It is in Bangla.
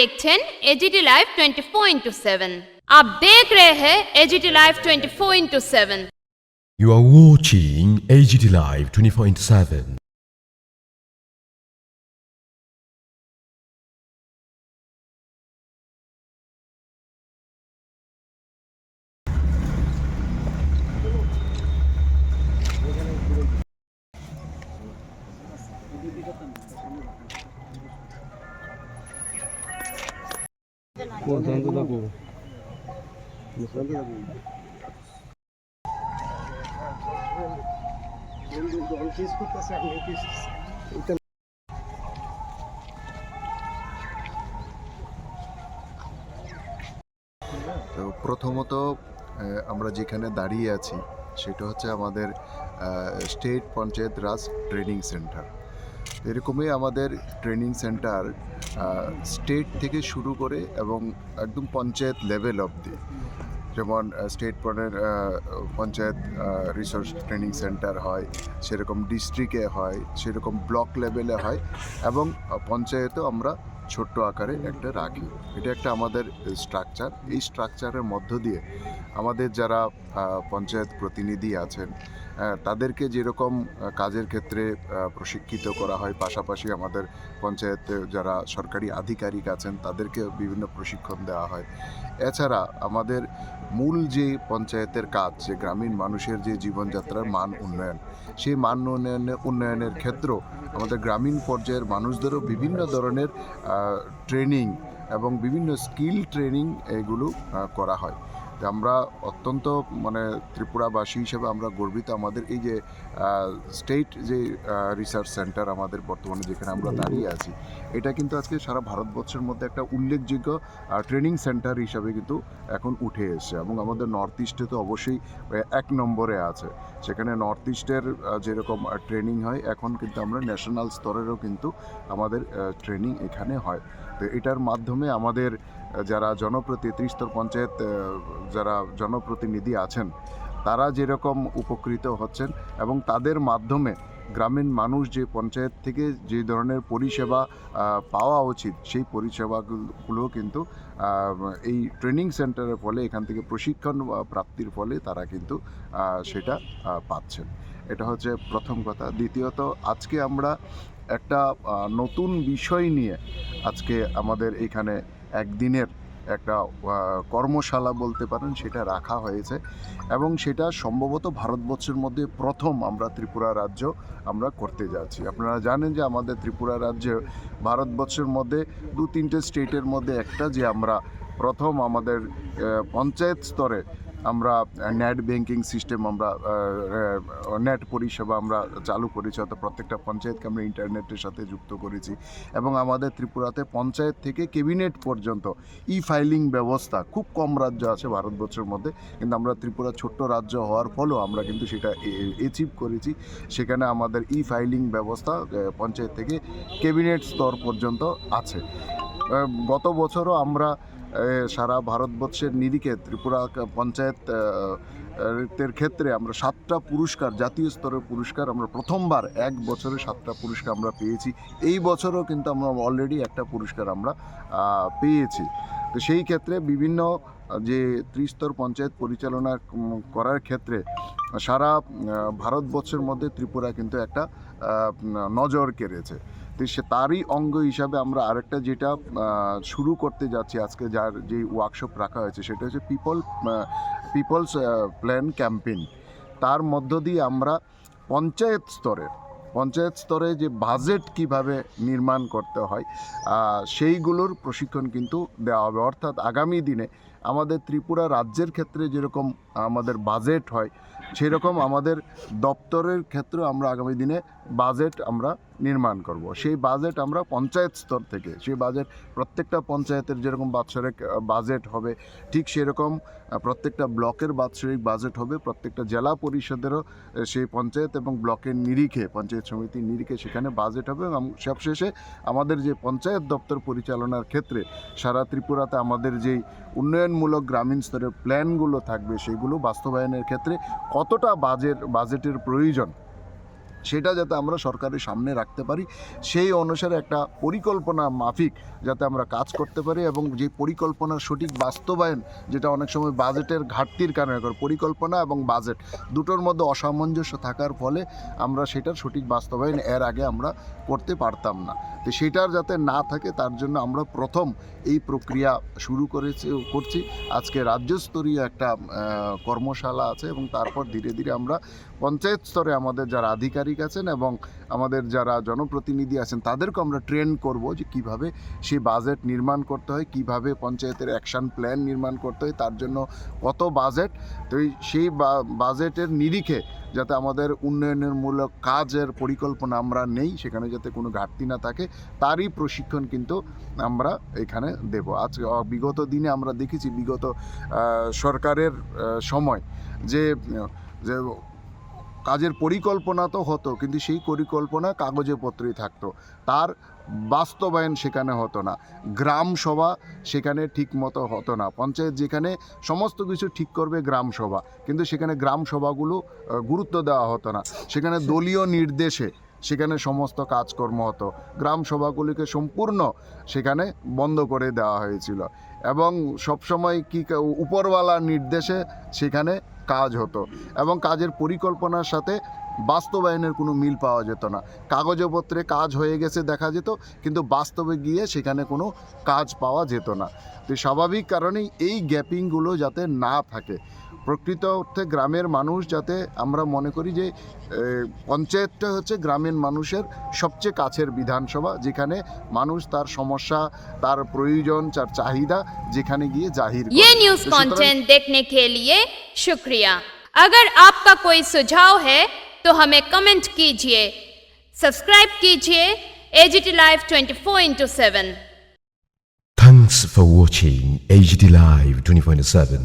देखছেন एजीटी लाइव 24/7। आप देख रहे हैं AGT live 24/7। You are watching AGT Live 24/7. তো প্রথমত আমরা যেখানে দাঁড়িয়ে আছি সেটা হচ্ছে আমাদের স্টেট পঞ্চায়েত রাজ ট্রেনিং সেন্টার। এরকমই আমাদের ট্রেনিং সেন্টার স্টেট থেকে শুরু করে এবং একদম পঞ্চায়েত লেভেল অবধি, যেমন state panchayat resource training centre হয়, সেরকম ডিস্ট্রিক্টে হয়, সেরকম ব্লক লেভেলে হয় এবং পঞ্চায়েতেও আমরা ছোট্ট আকারে একটা রাখি। এটা একটা আমাদের স্ট্রাকচার। এই স্ট্রাকচারের মধ্য দিয়ে আমাদের যারা পঞ্চায়েত প্রতিনিধি আছেন তাদেরকে যেরকম কাজের ক্ষেত্রে প্রশিক্ষিত করা হয়, পাশাপাশি আমাদের পঞ্চায়েতে যারা সরকারি আধিকারিক আছেন তাদেরকে বিভিন্ন প্রশিক্ষণ দেওয়া হয়। এছাড়া আমাদের মূল যে পঞ্চায়েতের কাজ, যে গ্রামীণ মানুষের যে জীবনযাত্রার মান উন্নয়ন, সেই মান উন্নয়নের ক্ষেত্র আমাদের গ্রামীণ পর্যায়ের মানুষদেরও বিভিন্ন ধরনের ট্রেনিং এবং বিভিন্ন স্কিল ট্রেনিং এগুলো করা হয়। আমরা অত্যন্ত ত্রিপুরাবাসী হিসেবে আমরা গর্বিত। আমাদের এই যে স্টেট যে রিসার্চ সেন্টার আমাদের বর্তমানে যেখানে আমরা দাঁড়িয়ে আছি, এটা কিন্তু আজকে সারা ভারতবর্ষের মধ্যে একটা উল্লেখযোগ্য ট্রেনিং সেন্টার হিসাবে কিন্তু এখন উঠে এসেছে এবং আমাদের নর্থ ইস্টে তো অবশ্যই 1 নম্বরে আছে। সেখানে নর্থ ইস্টের যেরকম ট্রেনিং হয়, এখন কিন্তু আমরা ন্যাশনাল স্তরেরও কিন্তু আমাদের ট্রেনিং এখানে হয়। তো এটার মাধ্যমে আমাদের যারা ত্রিস্তর পঞ্চায়েত যারা জনপ্রতিনিধি আছেন তারা যেরকম উপকৃত হচ্ছেন এবং তাদের মাধ্যমে গ্রামীণ মানুষ যে পঞ্চায়েত থেকে যে ধরনের পরিষেবা পাওয়া উচিত, সেই পরিষেবাগুলো কিন্তু এই ট্রেনিং সেন্টারের ফলে, এখান থেকে প্রশিক্ষণ প্রাপ্তির ফলে তারা কিন্তু সেটা পাচ্ছেন। এটা হচ্ছে প্রথম কথা। দ্বিতীয়ত, আজকে আমরা একটা নতুন বিষয় নিয়ে আজকে আমাদের এখানে একদিনের একটা কর্মশালা বলতে পারেন, সেটা রাখা হয়েছে এবং সেটা সম্ভবত ভারতবর্ষের মধ্যে প্রথম আমরা ত্রিপুরা রাজ্য আমরা করতে যাচ্ছি। আপনারা জানেন যে আমাদের ত্রিপুরা রাজ্যে ভারতবর্ষের মধ্যে 2-3টে স্টেটের মধ্যে একটা, যে আমরা প্রথম আমাদের পঞ্চায়েত স্তরে আমরা নেট ব্যাংকিং সিস্টেম, আমরা নেট পরিষেবা আমরা চালু করেছি, অর্থাৎ প্রত্যেকটা পঞ্চায়েতকে আমরা ইন্টারনেটের সাথে যুক্ত করেছি এবং আমাদের ত্রিপুরাতে পঞ্চায়েত থেকে ক্যাবিনেট পর্যন্ত ফাইলিং ব্যবস্থা, খুব কম রাজ্য আছে ভারতবর্ষের মধ্যে, কিন্তু আমরা ত্রিপুরা ছোট্ট রাজ্য হওয়ার ফলেও আমরা কিন্তু সেটা অ্যাচিভ করেছি। সেখানে আমাদের ফাইলিং ব্যবস্থা পঞ্চায়েত থেকে ক্যাবিনেট স্তর পর্যন্ত আছে। গত বছরও আমরা সারা ভারতবর্ষের নিরিখে ত্রিপুরা পঞ্চায়েত এর ক্ষেত্রে আমরা 7টা পুরস্কার, জাতীয় স্তরের পুরস্কার, আমরা প্রথমবার এক বছরে 7টা পুরস্কার আমরা পেয়েছি। এই বছরও কিন্তু আমরা অলরেডি একটা পুরস্কার আমরা পেয়েছি। তো সেই ক্ষেত্রে বিভিন্ন যে ত্রিস্তর পঞ্চায়েত পরিচালনা করার ক্ষেত্রে সারা ভারতবর্ষের মধ্যে ত্রিপুরা কিন্তু একটা নজর কেড়েছে। তো তারই অঙ্গ হিসাবে আমরা আরেকটা যেটা শুরু করতে যাচ্ছি আজকে, যার যে ওয়ার্কশপ রাখা হয়েছে, সেটা হচ্ছে পিপলস প্ল্যান ক্যাম্পেইন। তার মধ্য দিয়ে আমরা পঞ্চায়েত স্তরে যে বাজেট কিভাবে নির্মাণ করতে হয় সেইগুলোর প্রশিক্ষণ কিন্তু দেওয়া হবে। অর্থাৎ আগামী দিনে আমাদের ত্রিপুরা রাজ্যের ক্ষেত্রে যেরকম আমাদের বাজেট হয়, সেরকম আমাদের দপ্তরের ক্ষেত্রে আমরা আগামী দিনে বাজেট আমরা নির্মাণ করব। সেই বাজেট আমরা পঞ্চায়েত স্তর থেকে, সেই বাজেট প্রত্যেকটা পঞ্চায়েতের যেরকম বাৎসরিক বাজেট হবে, ঠিক সেরকম প্রত্যেকটা ব্লকের বাৎসরিক বাজেট হবে, প্রত্যেকটা জেলা পরিষদেরও সেই পঞ্চায়েত এবং ব্লকের নিরিখে, পঞ্চায়েত সমিতির নিরিখে সেখানে বাজেট হবে এবং সবশেষে আমাদের যে পঞ্চায়েত দপ্তর পরিচালনার ক্ষেত্রে সারা ত্রিপুরাতে আমাদের যেই উন্নয়নমূলক গ্রামীণ স্তরের প্ল্যানগুলো থাকবে, সেগুলো বাস্তবায়নের ক্ষেত্রে কতটা বাজেটের প্রয়োজন, সেটা যাতে আমরা সরকারের সামনে রাখতে পারি, সেই অনুসারে একটা পরিকল্পনা মাফিক যাতে আমরা কাজ করতে পারি, এবং যে পরিকল্পনার সঠিক বাস্তবায়ন, যেটা অনেক সময় বাজেটের ঘাটতির কারণে পরিকল্পনা এবং বাজেট দুটোর মধ্যে অসামঞ্জস্য থাকার ফলে আমরা সেটার সঠিক বাস্তবায়ন এর আগে আমরা করতে পারতাম না। তো সেটার যাতে না থাকে তার জন্য আমরা প্রথম এই প্রক্রিয়া শুরু করছি। আজকে রাজ্যস্তরীয় একটা কর্মশালা আছে, এবং তারপর ধীরে ধীরে আমরা পঞ্চায়েত স্তরে আমাদের যারা আধিকারিক আছেন এবং আমাদের যারা জনপ্রতিনিধি আছেন তাদেরকে আমরা ট্রেন করব যে কিভাবে সেই বাজেট নির্মাণ করতে হয়, কিভাবে পঞ্চায়েতের অ্যাকশন প্ল্যান নির্মাণ করতে হয়, তার জন্য কত বাজেট, তো সেই বাজেটের নিরিখে যাতে আমাদের উন্নয়নের মূলক কাজের পরিকল্পনা আমরা নেই, সেখানে যাতে কোনো ঘাটতি না থাকে, তারই প্রশিক্ষণ কিন্তু আমরা এখানে দেব। আজ বিগত দিনে আমরা দেখেছি, বিগত সরকারের সময় যে কাজের পরিকল্পনা তো হতো, কিন্তু সেই পরিকল্পনা কাগজে পত্রেই থাকতো, তার বাস্তবায়ন সেখানে হতো না। গ্রাম সভা সেখানে ঠিক মতো হতো না। পঞ্চায়েত যেখানে সমস্ত কিছু ঠিক করবে গ্রাম সভা, কিন্তু সেখানে গ্রাম সভাগুলো গুরুত্ব দেওয়া হতো না, সেখানে দলীয় নির্দেশে সেখানে সমস্ত কাজকর্ম হতো। গ্রাম সভাগুলিকে সম্পূর্ণ সেখানে বন্ধ করে দেওয়া হয়েছিল, এবং সবসময় কি উপরওয়ালার নির্দেশে সেখানে কাজ হতো, এবং কাজের পরিকল্পনার সাথে বাস্তবায়নের কোনো মিল পাওয়া যেত না। কাগজপত্রে কাজ হয়ে গেছে দেখা যেত, কিন্তু বাস্তবে গিয়ে সেখানে কোনো কাজ পাওয়া যেত না। তো স্বাভাবিক কারণেই এই গ্যাপিংগুলো যাতে না থাকে, প্রকৃত অর্থে গ্রামের মানুষ যাতে, আমরা মনে করি যে পঞ্চায়েতটা হচ্ছে গ্রামের মানুষের সবচেয়ে কাছের বিধানসভা, যেখানে মানুষ তার সমস্যা, তার প্রয়োজন, তার চাহিদা যেখানে গিয়ে জাহির করে। ये न्यूज कंटेंट देखने के लिए शुक्रिया। अगर आपका कोई सुझाव है तो हमें कमेंट कीजिए, सब्सक्राइब कीजिए AGT Live 24/7। Thanks for watching AGT Live 24/7.